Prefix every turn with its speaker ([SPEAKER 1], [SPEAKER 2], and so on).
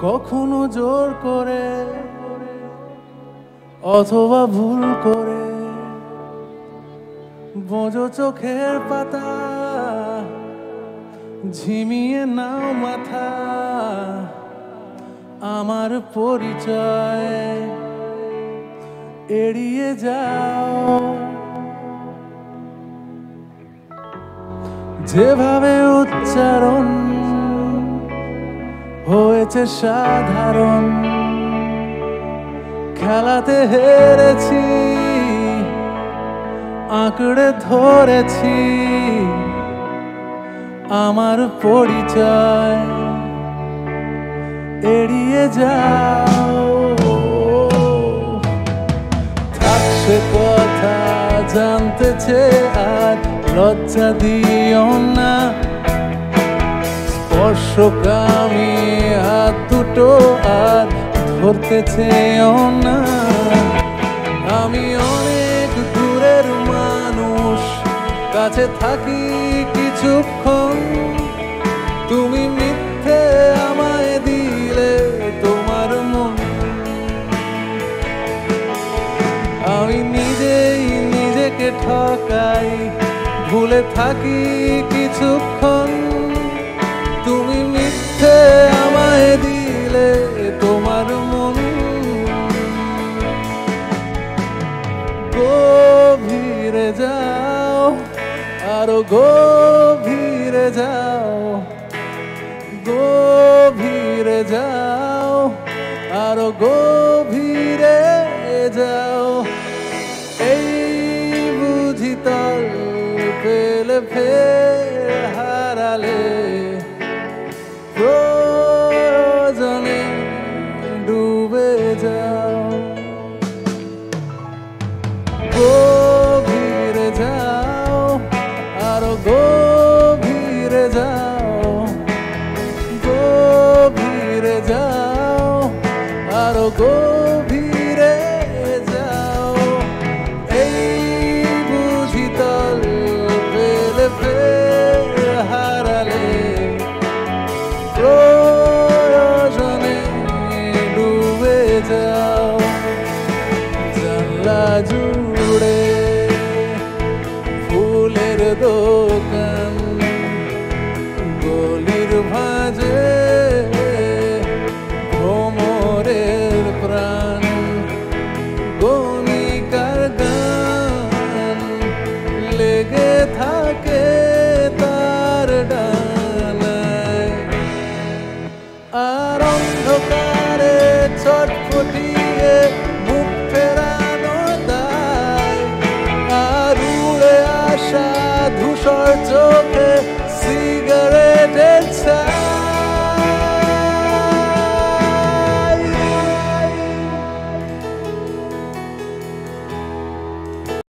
[SPEAKER 1] কখনো জোর করে অথবা ভুল করে বোঝো চোখের পাতা ঝিমিয়ে নাও মাথা আমার পরিচয় এড়িয়ে যাও যেভাবে উচ্চারণ হয়েছে সাধারণ খেলাতে হেরেছি আঁকড়ে ধরেছি আমার পরিচয় এড়িয়ে যাও থাকছে কথা জানতে চেয়ে আর লজ্জা দিও না স্পর্শকামী হাত দুটো আর ধরতে চেয়েও না আমি অনেক দূরের মানুষ কাছে থাকি কিছুক্ষণ তুমি মিথ্যে আমায় দিলে তোমার মন আমি নিজেই নিজেকে ঠকাই ভুলে থাকি কিছুক্ষণ তুমি মিথ্যে আমায় দিলে তোমার মন গভীরে যাও আরো গভীরে যাও গভীরে যাও আরো গভীরে যাও এই বুঝি তল পেলে ফের হারালে প্রয়োজনে ডুবে যাও গভীরে যাও আরো গভীরে যাও গভীরে যাও আরো গভীরে যাও এই বুঝি তল পেলে ফের হারালে প্রয়োজনে ডুবে যাও জানলা জুড়ে ফুলের দোকান গলির ভাঁজে ভ্রমরের প্রাণ গণিকার গান লেগে থাকে তার ডানায় আর অন্ধকারে ছটফটি